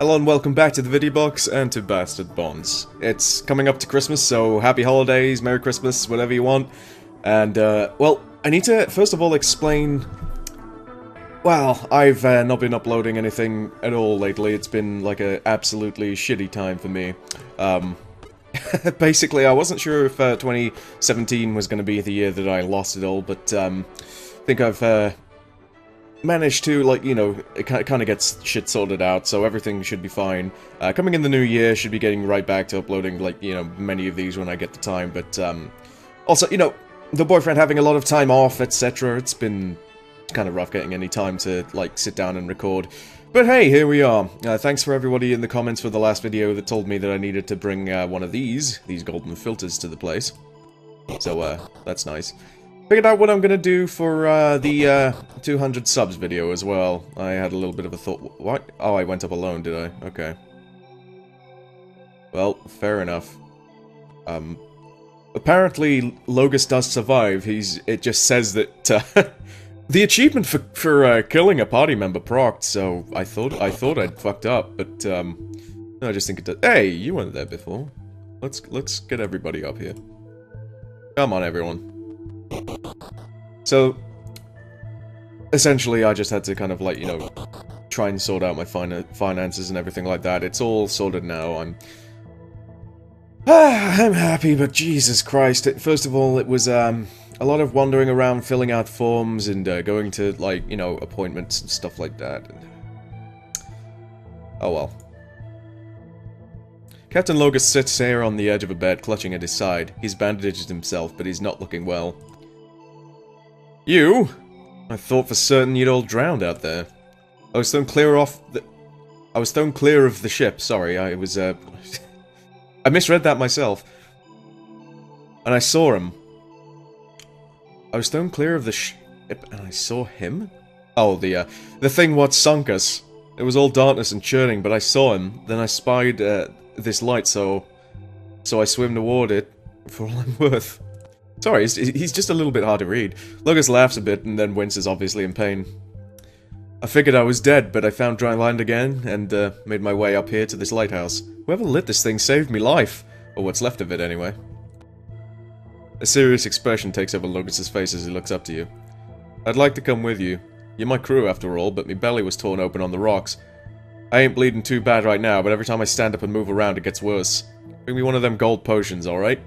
Hello and welcome back to the Vidyabox and to Bastard Bonds. It's coming up to Christmas, so happy holidays, Merry Christmas, whatever you want. And, well, I need to first of all explain... Well, I've not been uploading anything at all lately. It's been like a absolutely shitty time for me. Basically, I wasn't sure if 2017 was going to be the year that I lost it all, but I think I've managed to, like, you know, it kind of gets shit sorted out, so everything should be fine. Coming in the new year, should be getting right back to uploading, like, you know, many of these when I get the time, but also, you know, the boyfriend having a lot of time off, etc. It's been kind of rough getting any time to, like, sit down and record. But hey, here we are. Thanks for everybody in the comments for the last video that told me that I needed to bring one of these golden filters to the place. So, that's nice. Figured out what I'm gonna do for the 200 subs video as well. I had a little bit of a thought. What? Oh, I went up alone, did I? Okay. Well, fair enough. Apparently, Logan does survive. It just says that the achievement for killing a party member procced. So I thought I'd fucked up, but no, I just think it does. Hey, you weren't there before. Let's get everybody up here. Come on, everyone. So, essentially, I just had to kind of, like, you know, try and sort out my finances and everything like that. It's all sorted now. I'm happy, but Jesus Christ. First of all, it was, a lot of wandering around, filling out forms, and, going to, like, you know, appointments and stuff like that. Oh well. Captain Logan sits here on the edge of a bed, clutching at his side. He's bandaged himself, but he's not looking well. You? I thought for certain you'd all drowned out there. I was thrown clear of the ship, sorry, I was, I misread that myself. And I saw him. I was thrown clear of the ship, and I saw him? Oh, the thing what sunk us. It was all darkness and churning, but I saw him. Then I spied, this light, so I swim toward it, for all I'm worth. Sorry, he's just a little bit hard to read. Logan laughs a bit and then winces, obviously in pain. I figured I was dead, but I found dry land again, and made my way up here to this lighthouse. Whoever lit this thing saved me life. Or what's left of it, anyway. A serious expression takes over Logan's face as he looks up to you. I'd like to come with you. You're my crew, after all, but my belly was torn open on the rocks. I ain't bleeding too bad right now, but every time I stand up and move around, it gets worse. Bring me one of them gold potions, alright?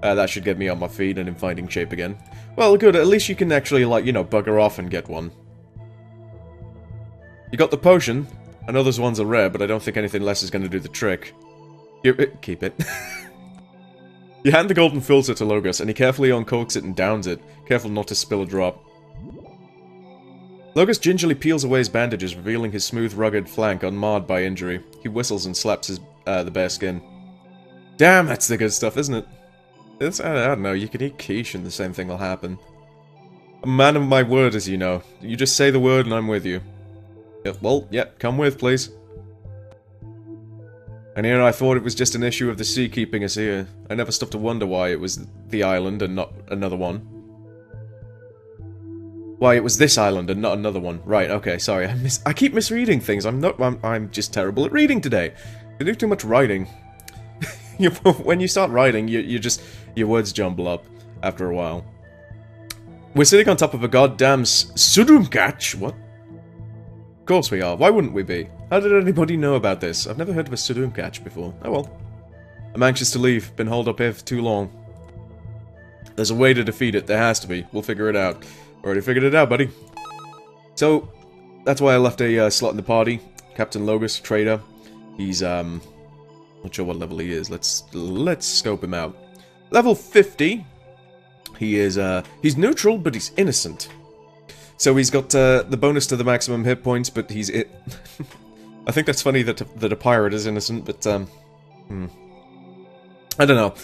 That should get me on my feet and in fighting shape again. Well, good, at least you can actually, like, you know, bugger off and get one. You got the potion? I know those ones are rare, but I don't think anything less is going to do the trick. Keep it. You hand the golden filter to Logan, and he carefully uncorks it and downs it, careful not to spill a drop. Logan gingerly peels away his bandages, revealing his smooth, rugged flank unmarred by injury. He whistles and slaps his, the bare skin. Damn, that's the good stuff, isn't it? I don't know, you can eat quiche and the same thing will happen. I'm a man of my word, as you know. You just say the word and I'm with you. Well, come with, please. And here I thought it was just an issue of the sea keeping us here. I never stopped to wonder why it was the island and not another one. Why it was this island and not another one. Right, okay, sorry. I keep misreading things. I'm just terrible at reading today. I do too much writing. When you start writing, your words jumble up after a while. We're sitting on top of a goddamn Sudumkach? What? Of course we are. Why wouldn't we be? How did anybody know about this? I've never heard of a Sudumkach before. Oh well. I'm anxious to leave. Been holed up here for too long. There's a way to defeat it. There has to be. We'll figure it out. Already figured it out, buddy. So, that's why I left a slot in the party. Captain Logan, trader. He's, not sure what level he is. Let's scope him out. Level 50. He is, he's neutral, but he's innocent. So he's got, the bonus to the maximum hit points, but he's it. I think that's funny that a pirate is innocent, but, I don't know.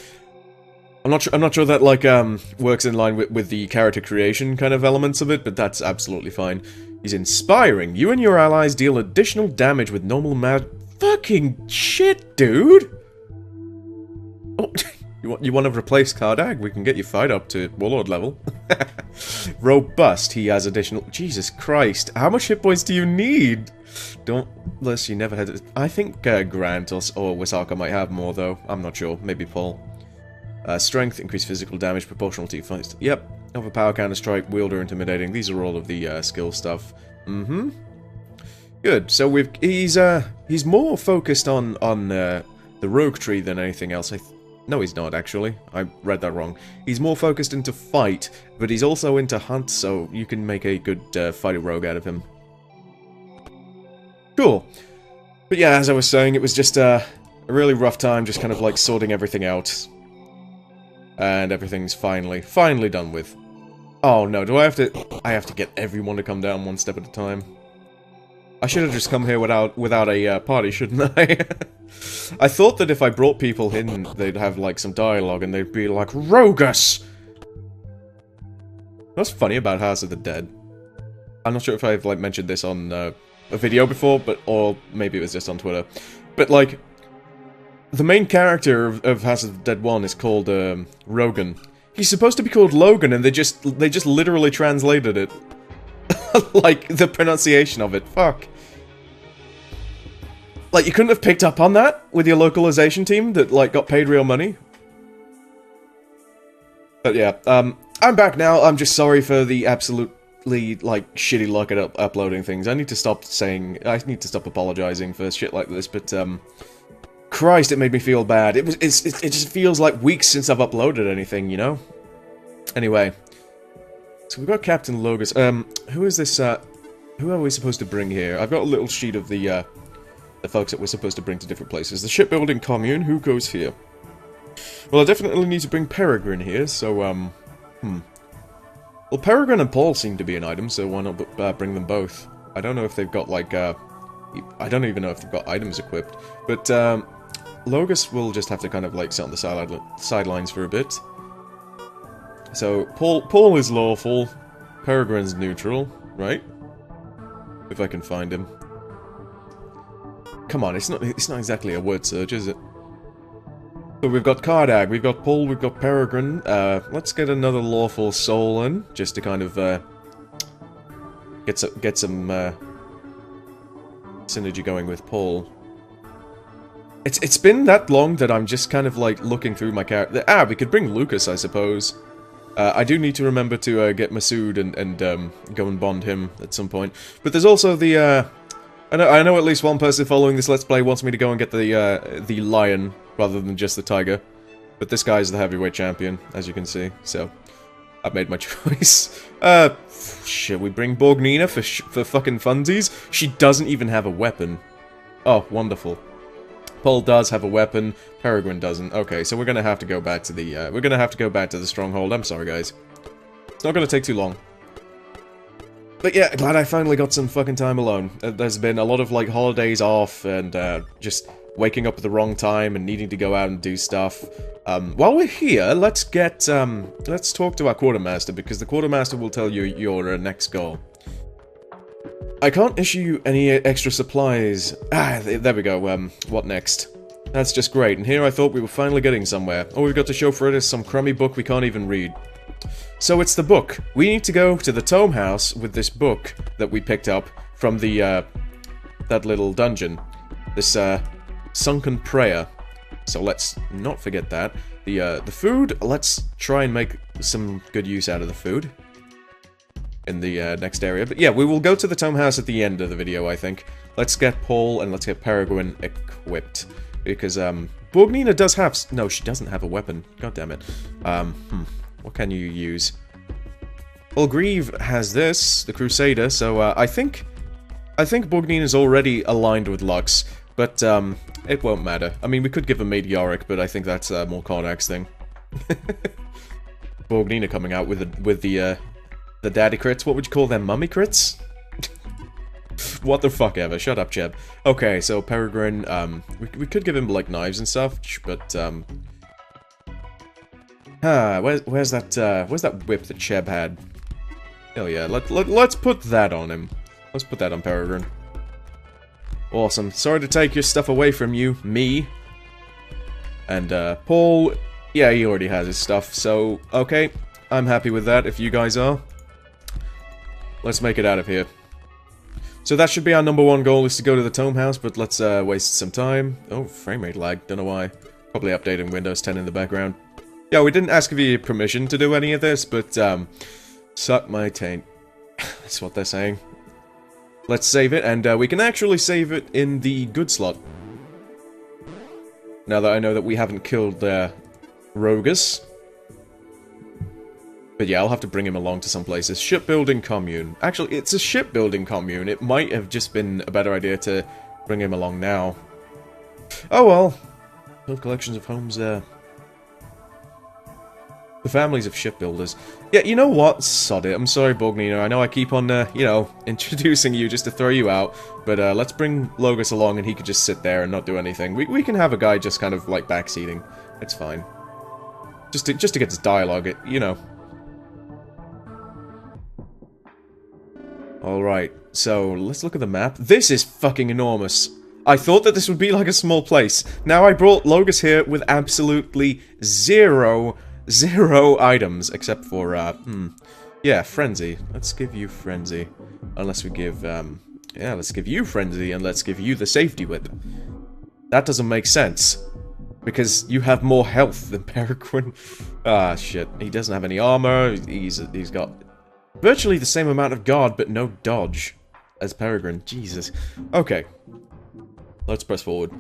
I'm not sure that, like, works in line with the character creation kind of elements of it, but that's absolutely fine. He's inspiring. You and your allies deal additional damage with normal Fucking shit, dude! Oh, You want to replace Kardag? We can get your fight up to Warlord level. Robust. He has additional... Jesus Christ. How much hit points do you need? Don't... Unless you never had it. I think Grant or Wisaka might have more, though. I'm not sure. Maybe Paul. Strength, increased physical damage, proportional to your fight. Yep. Overpower, counter-strike, wielder, intimidating. These are all of the skill stuff. Mm-hmm. Good. So he's more focused on the rogue tree than anything else. No, he's not, actually. I read that wrong. He's more focused into fight, but he's also into hunt, so you can make a good fighter rogue out of him. Cool. But yeah, as I was saying, it was just a really rough time, just kind of like sorting everything out. And everything's finally done with. Oh no, do I have to get everyone to come down one step at a time? I should have just come here without a party, shouldn't I? I thought that if I brought people in, they'd have, like, some dialogue, and they'd be like, Rogus! What's funny about House of the Dead? I'm not sure if I've, like, mentioned this on a video before, or maybe it was just on Twitter. But, like, the main character of House of the Dead 1 is called, Rogan. He's supposed to be called Logan, and they just literally translated it. Like, the pronunciation of it. Fuck. Like, you couldn't have picked up on that with your localization team that, like, got paid real money? But yeah, I'm back now. I'm just sorry for the absolutely, like, shitty luck at uploading things. I need to stop apologizing for shit like this, but, Christ, it made me feel bad. It just feels like weeks since I've uploaded anything, you know? Anyway. So we've got Captain Logus. Who is this, who are we supposed to bring here? I've got a little sheet of the folks that we're supposed to bring to different places. The Shipbuilding Commune, who goes here? Well, I definitely need to bring Peregrine here, so, Well, Peregrine and Paul seem to be an item, so why not bring them both? I don't know if they've got, like, I don't even know if they've got items equipped. But, Logus will just have to kind of, like, sit on the sidelines for a bit. So, Paul is lawful, Peregrine's neutral, right? If I can find him. Come on, it's not exactly a word search, is it? So we've got Kardag, we've got Paul, we've got Peregrine. Let's get another lawful soul in, just to kind of get some synergy going with Paul. It's been that long that I'm just kind of like looking through my character. We could bring Lucas, I suppose. I do need to remember to get Masood and go and bond him at some point. But there's also the I know at least one person following this Let's Play wants me to go and get the lion rather than just the tiger. But this guy's the heavyweight champion, as you can see. So I've made my choice. Should we bring Borgnina for fucking funsies? She doesn't even have a weapon. Oh, wonderful. Paul does have a weapon, Peregrine doesn't. Okay, so we're gonna have to go back to the stronghold. I'm sorry, guys. It's not gonna take too long. But yeah, glad I finally got some fucking time alone. There's been a lot of, like, holidays off, and, just waking up at the wrong time and needing to go out and do stuff. While we're here, let's talk to our quartermaster, because the quartermaster will tell you your next goal. I can't issue any extra supplies. There we go. What next? That's just great, and here I thought we were finally getting somewhere. All we've got to show for it is some crummy book we can't even read. So it's the book. We need to go to the Tome House with this book that we picked up from the, that little dungeon. This, Sunken Prayer. So let's not forget that. The food, let's try and make some good use out of the food in the next area. But yeah, we will go to the Tome House at the end of the video, I think. Let's get Paul and let's get Peregrine equipped. Because, Borgnina does have... No, she doesn't have a weapon. God damn it. What can you use? Well, Grieve has this, the Crusader, so, I think Borgnina's already aligned with Lux, but, it won't matter. I mean, we could give a Meteoric, but I think that's a more Karnak's thing. Borgnina coming out with the daddy crits. What would you call them? Mummy crits? What the fuck ever. Shut up, Cheb. Okay, so Peregrine, we could give him, like, knives and stuff, but, where's that whip that Cheb had? Oh yeah, let's put that on him. Let's put that on Peregrine. Awesome. Sorry to take your stuff away from you, me. And, Paul, Yeah, he already has his stuff, so, okay. I'm happy with that, if you guys are. Let's make it out of here. So that should be our #1 goal, is to go to the Tome House, but let's waste some time. Oh, frame rate lag, don't know why. Probably updating Windows 10 in the background. Yeah, we didn't ask for your permission to do any of this, but, suck my taint. That's what they're saying. Let's save it, and we can actually save it in the good slot. Now that I know that we haven't killed, Rogus. But yeah, I'll have to bring him along to some places. Shipbuilding Commune. Actually, it's a shipbuilding commune. It might have just been a better idea to bring him along now. Oh well. Build collections of homes there. The families of shipbuilders. Yeah, you know what? Sod it. I'm sorry, Bognino. I know I keep on, you know, introducing you just to throw you out. But, let's bring Logus along and he could just sit there and not do anything. We can have a guy just kind of, like, backseating. It's fine. Just to get his dialogue, you know. Alright, so let's look at the map. This is fucking enormous. I thought that this would be like a small place. Now I brought Logus here with absolutely zero items, except for, yeah, Frenzy. Let's give you Frenzy. Unless we give, yeah, let's give you Frenzy, and let's give you the Safety Whip. That doesn't make sense. Because you have more health than Peregrine. Ah, shit. He doesn't have any armor. He's got virtually the same amount of guard, but no dodge as Peregrine. Jesus. Okay. Let's press forward.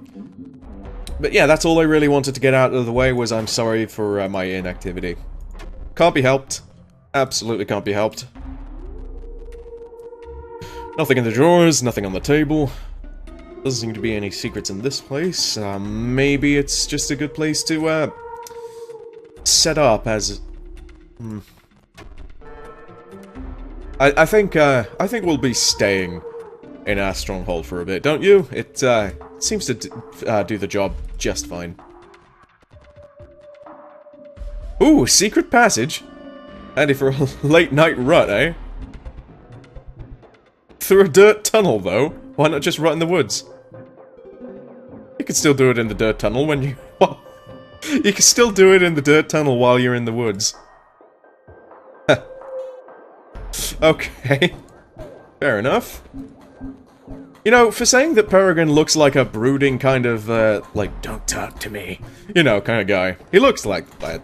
But yeah, that's all I really wanted to get out of the way, was I'm sorry for my inactivity. Can't be helped. Absolutely can't be helped. Nothing in the drawers, nothing on the table. Doesn't seem to be any secrets in this place. Maybe it's just a good place to, set up as... I think we'll be staying in our stronghold for a bit, don't you? It, seems to do the job just fine. Ooh, secret passage? Handy for a late night rut, eh? Through a dirt tunnel, though? Why not just rut in the woods? You can still do it in the dirt tunnel when you... You can still do it in the dirt tunnel while you're in the woods. Okay. Fair enough. You know, for saying that Peregrine looks like a brooding kind of, like, don't talk to me, you know, kind of guy. He looks like that.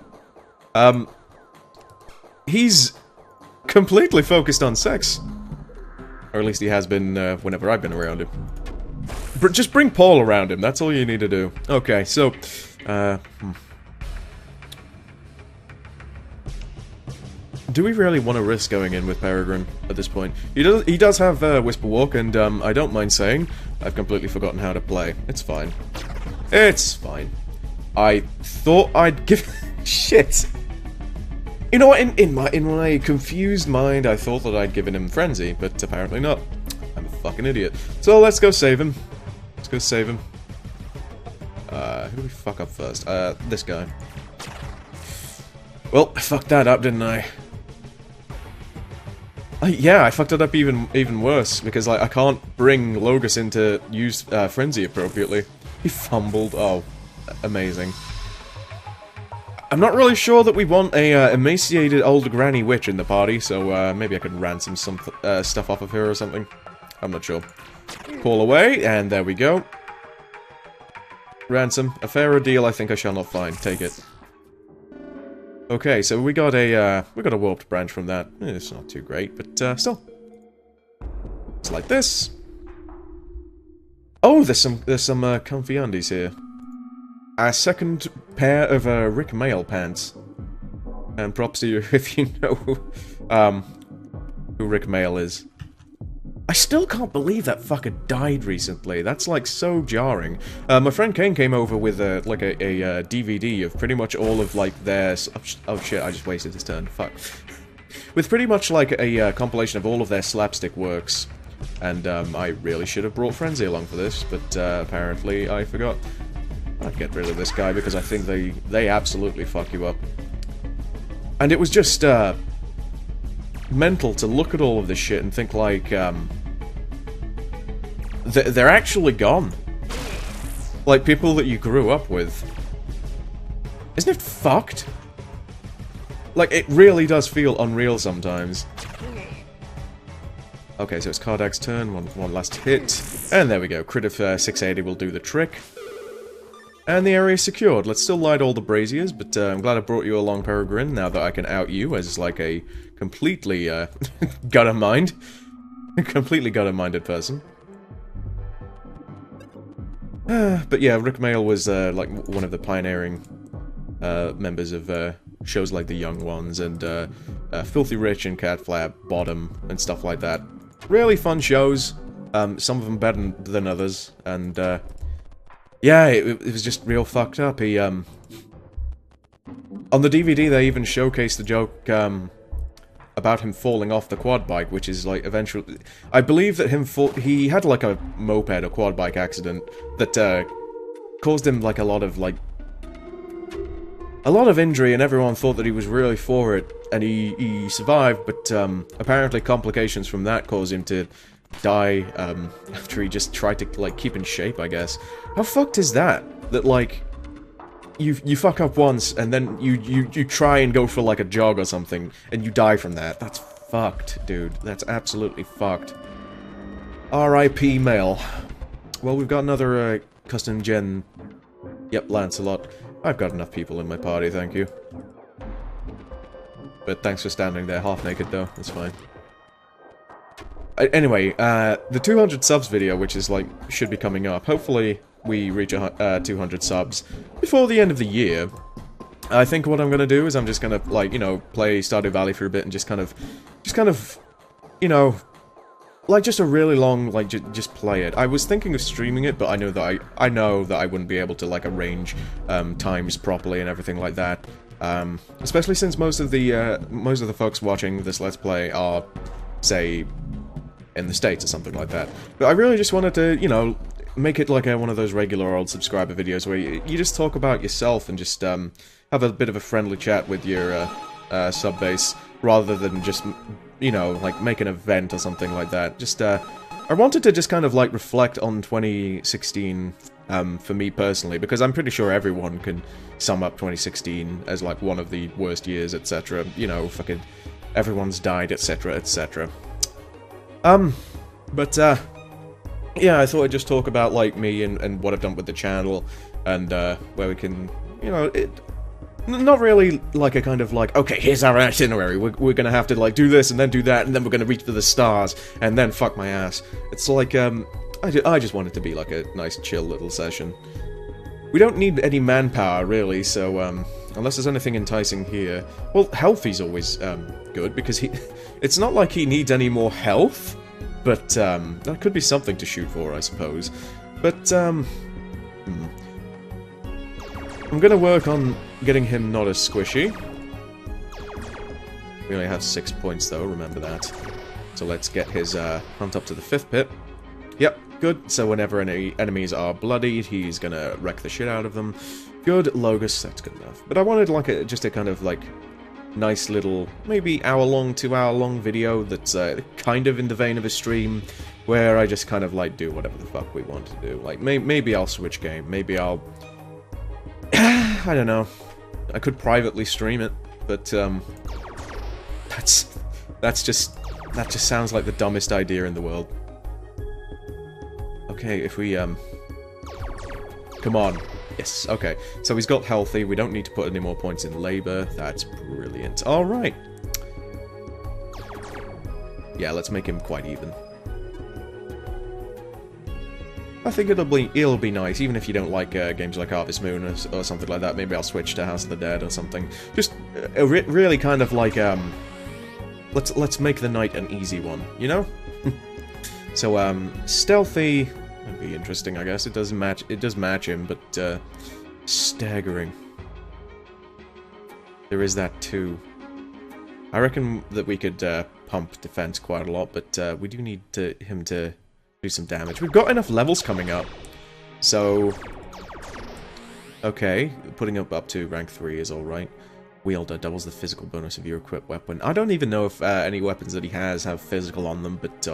He's completely focused on sex. Or at least he has been, whenever I've been around him. Just bring Paul around him, that's all you need to do. Okay, so, do we really want to risk going in with Peregrine at this point? He does have Whisper Walk, and I don't mind saying I've completely forgotten how to play. It's fine. It's fine. I thought I'd give shit. You know what? In my confused mind, I thought that I'd given him Frenzy, but apparently not. I'm a fucking idiot. So let's go save him. Let's go save him. Who do we fuck up first? This guy. Well, I fucked that up, didn't I? Yeah, I fucked it up even worse, because like, I can't bring Logus in to use Frenzy appropriately. He fumbled. Oh, amazing. I'm not really sure that we want a emaciated old granny witch in the party, so maybe I could ransom some stuff off of her or something. I'm not sure. Pull away, and there we go. Ransom. A fairer deal I think I shall not find. Take it. Okay, so we got a warped branch from that. It's not too great, but still. It's like this. Oh, there's some comfy undies here. A second pair of Rick Mail pants. And props to you if you know who Rick Mail is. I still can't believe that fucker died recently. That's like so jarring. My friend Kane came over with like a DVD of pretty much all of like their... Oh shit, I just wasted his turn. Fuck. With pretty much like a compilation of all of their slapstick works. And I really should have brought Frenzy along for this, but apparently I forgot. I'd get rid of this guy because I think they absolutely fuck you up. And it was just mental to look at all of this shit and think like they're actually gone. Like people that you grew up with. Isn't it fucked? Like, it really does feel unreal sometimes. Okay, so it's Kardak's turn, one last hit. And there we go, crit of 680 will do the trick. And the area is secured. Let's still light all the braziers, but I'm glad I brought you along, Peregrine, now that I can out you as, like, a completely, gutter-mind. Completely gutter-minded person. But yeah, Rick Mail was, like, one of the pioneering, members of, shows like The Young Ones, and, Filthy Rich and Cat Flap, Bottom, and stuff like that. Really fun shows, some of them better than others, and, yeah, it was just real fucked up. He, on the DVD they even showcased the joke, about him falling off the quad bike, which is, like, eventually... I believe that he had, like, a moped or quad bike accident that, caused him, like, a lot of injury, and everyone thought that he was really for it, and he survived, but, apparently complications from that caused him to die, after he just tried to, like, keep in shape, I guess. How fucked is that? That, like, you fuck up once, and then you try and go for, like, a jog or something, and you die from that. That's fucked, dude. That's absolutely fucked. R.I.P. Mail. Well, we've got another, custom gen... Yep, Lancelot. I've got enough people in my party, thank you. But thanks for standing there half-naked, though. That's fine. Anyway, the 200 subs video, which is, like, should be coming up. Hopefully, we reach 200 subs before the end of the year. I think what I'm gonna do is I'm just gonna, like, you know, play Stardew Valley for a bit and just kind of, you know, like, just a really long, like, just play it. I was thinking of streaming it, but I know that I know that I wouldn't be able to, like, arrange, times properly and everything like that. Especially since most of the folks watching this Let's Play are, say, in the States or something like that. But I really just wanted to, you know, make it like one of those regular old subscriber videos where you just talk about yourself and just, have a bit of a friendly chat with your, sub base, rather than just, you know, like, make an event or something like that. Just, I wanted to just kind of, like, reflect on 2016, for me personally, because I'm pretty sure everyone can sum up 2016 as, like, one of the worst years, etc. You know, fucking everyone's died, etc., etc. But, yeah, I thought I'd just talk about, like, me and what I've done with the channel, and, where we can, you know, not really like a kind of like, okay, here's our itinerary, we're gonna have to, like, do this, and then do that, and then we're gonna reach for the stars, and then fuck my ass. It's like, I just want it to be, like, a nice, chill little session. We don't need any manpower, really, so, unless there's anything enticing here. Well, healthy's always, good, because it's not like he needs any more health, but, that could be something to shoot for, I suppose. But, I'm gonna work on getting him not as squishy. We only have 6 points, though, remember that. So let's get his, hunt up to the 5th pit. Yep, good. So whenever any enemies are bloodied, he's gonna wreck the shit out of them. Good, Logus, that's good enough. But I wanted, like, just a kind of, like, nice little, maybe hour-long, 2-hour-long video that's, kind of in the vein of a stream, where I just kind of, like, do whatever the fuck we want to do. Like, maybe I'll switch game, maybe I'll... I don't know. I could privately stream it, but, that just sounds like the dumbest idea in the world. Okay, if we, come on. Yes, okay. So he's got healthy, we don't need to put any more points in labor. That's brilliant. Alright. Yeah, let's make him quite even. I think it'll be nice, even if you don't like games like Harvest Moon or something like that. Maybe I'll switch to House of the Dead or something. Just really kind of like, let's make the night an easy one, you know? So, stealthy would be interesting, I guess. It does match him, but, staggering. There is that, too. I reckon that we could, pump defense quite a lot, but, we do need him to do some damage. We've got enough levels coming up, so... Okay, putting up to rank 3 is alright. Wielder doubles the physical bonus of your equipped weapon. I don't even know if any weapons that he has have physical on them, but,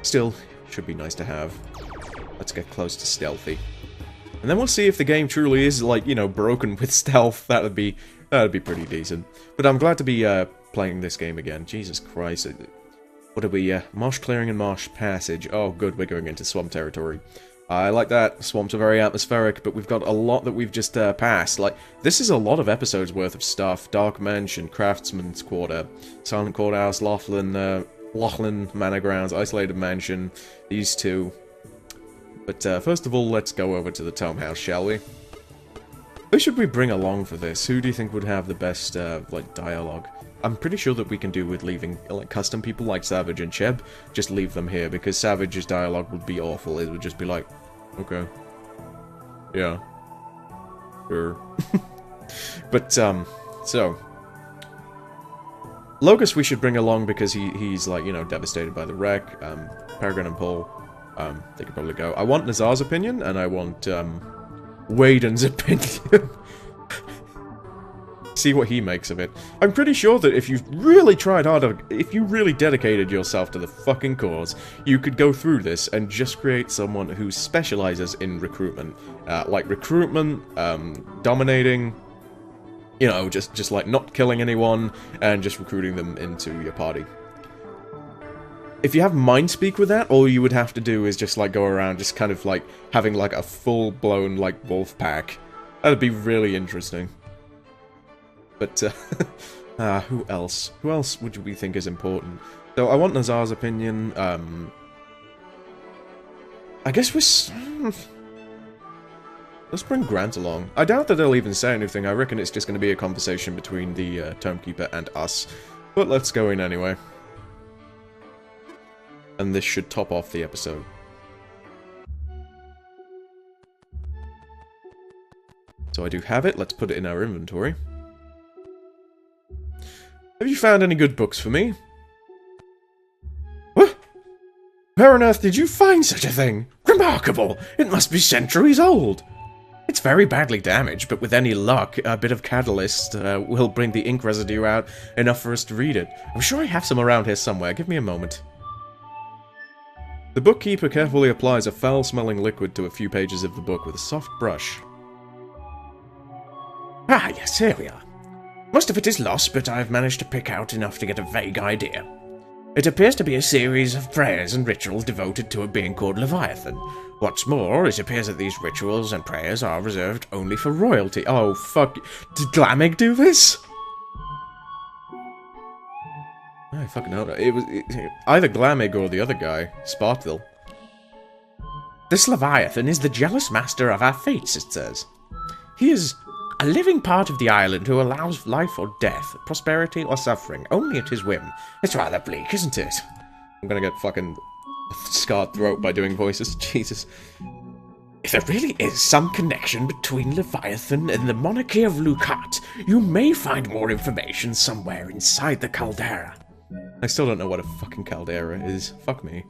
still, should be nice to have. Let's get close to stealthy. And then we'll see if the game truly is, like, you know, broken with stealth. That'd be pretty decent. But I'm glad to be playing this game again. Jesus Christ. What are we, marsh clearing and marsh passage. Oh, good, we're going into swamp territory. I like that. Swamps are very atmospheric, but we've got a lot that we've just passed. Like, this is a lot of episodes worth of stuff. Dark Mansion, Craftsman's Quarter, Silent Courthouse, Loughlin Manor Grounds, Isolated Mansion, these two. But first of all, let's go over to the Tome House, shall we? Who should we bring along for this? Who do you think would have the best, like, dialogue? I'm pretty sure that we can do with leaving, like, custom people like Savage and Cheb. Just leave them here, because Savage's dialogue would be awful. It would just be like, okay. Yeah. Sure. But, so. Locus we should bring along because he's, like, you know, devastated by the wreck. Peregrine and Paul, they could probably go. I want Nazar's opinion, and I want, Waden's opinion. See what he makes of it. I'm pretty sure that if you really tried harder, if you really dedicated yourself to the fucking cause, you could go through this and just create someone who specializes in recruitment. Like recruitment, dominating, you know, just like not killing anyone, and just recruiting them into your party. If you have Mindspeak with that, all you would have to do is just like go around just kind of like having like a full-blown like wolf pack. That'd be really interesting. But, who else? Who else would we think is important? So, I want Nazar's opinion, I guess let's bring Grant along. I doubt that they'll even say anything. I reckon it's just going to be a conversation between the, Tomekeeper and us. But let's go in anyway. And this should top off the episode. So I do have it. Let's put it in our inventory. Have you found any good books for me? What? Where on earth did you find such a thing? Remarkable! It must be centuries old! It's very badly damaged, but with any luck, a bit of catalyst will bring the ink residue out enough for us to read it. I'm sure I have some around here somewhere. Give me a moment. The bookkeeper carefully applies a foul-smelling liquid to a few pages of the book with a soft brush. Ah, yes, here we are. Most of it is lost, but I've managed to pick out enough to get a vague idea. It appears to be a series of prayers and rituals devoted to a being called Leviathan. What's more, it appears that these rituals and prayers are reserved only for royalty. Oh, fuck. Did Glamig do this? I fucking know. It was either Glamig or the other guy, Spartville. This Leviathan is the jealous master of our fates, it says. He is a living part of the island who allows life or death, prosperity or suffering, only at his whim. It's rather bleak, isn't it? I'm gonna get fucking scarred throat by doing voices. Jesus. If there really is some connection between Leviathan and the monarchy of Lucat, you may find more information somewhere inside the caldera. I still don't know what a fucking caldera is. Fuck me.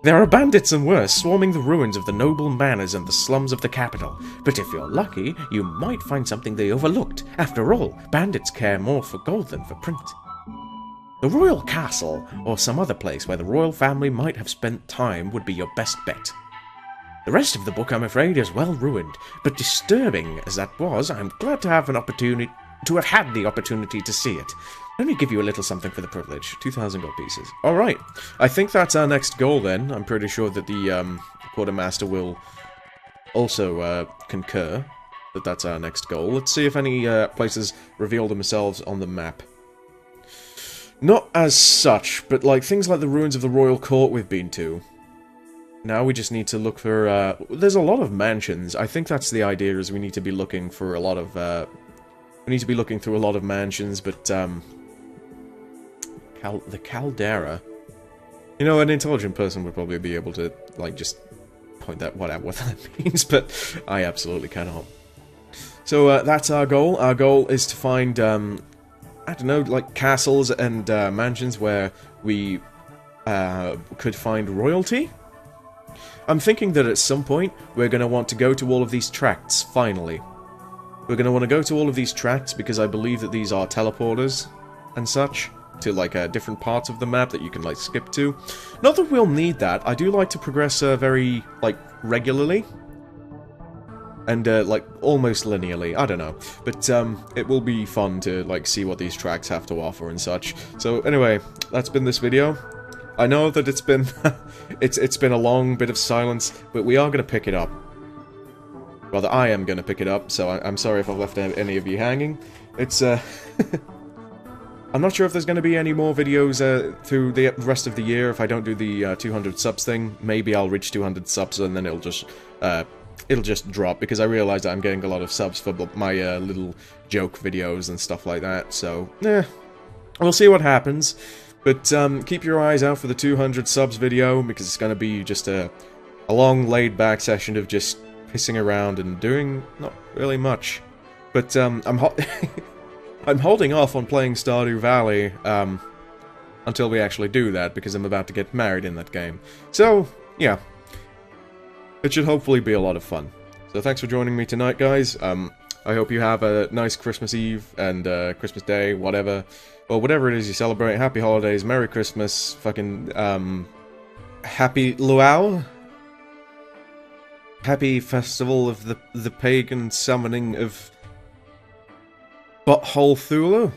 There are bandits and worse, swarming the ruins of the noble manors and the slums of the capital. But if you're lucky, you might find something they overlooked. After all, bandits care more for gold than for print. The royal castle, or some other place where the royal family might have spent time, would be your best bet. The rest of the book, I'm afraid, is well ruined, but disturbing as that was, I'm glad to have had the opportunity to see it. Let me give you a little something for the privilege. 2,000 gold pieces. Alright. I think that's our next goal then. I'm pretty sure that the Quartermaster will also concur that that's our next goal. Let's see if any places reveal themselves on the map. Not as such, but like things like the ruins of the Royal Court we've been to. Now we just need to look for, there's a lot of mansions. I think that's the idea, is we need to be looking for a lot of, we need to be looking through a lot of mansions, but, the caldera. You know, an intelligent person would probably be able to, like, just point that what that means, but I absolutely cannot. So, that's our goal. Our goal is to find, I don't know, like, castles and, mansions where we, could find royalty. I'm thinking that at some point, we're going to want to go to all of these tracts, finally. We're going to want to go to all of these tracts because I believe that these are teleporters and such to, like, different parts of the map that you can, like, skip to. Not that we'll need that. I do like to progress very, like, regularly. and like almost linearly. I don't know, but it will be fun to like see what these tracks have to offer and such. So anyway, that's been this video. I know that it's been it's been a long bit of silence, but we are gonna pick it up. Rather, I am gonna pick it up. So I'm sorry if I've left any of you hanging. It's I'm not sure if there's going to be any more videos through the rest of the year if I don't do the 200 subs thing. Maybe I'll reach 200 subs and then it'll just drop, because I realize that I'm getting a lot of subs for my little joke videos and stuff like that. So, we'll see what happens. But keep your eyes out for the 200 subs video, because it's going to be just a long laid-back session of just pissing around and doing not really much. But I'm holding off on playing Stardew Valley until we actually do that, because I'm about to get married in that game. So, yeah. It should hopefully be a lot of fun. So thanks for joining me tonight, guys. I hope you have a nice Christmas Eve and Christmas Day, whatever. Well, whatever it is you celebrate. Happy holidays, Merry Christmas, fucking, Happy Luau? Happy Festival of the Pagan Summoning of Butthole Thulu?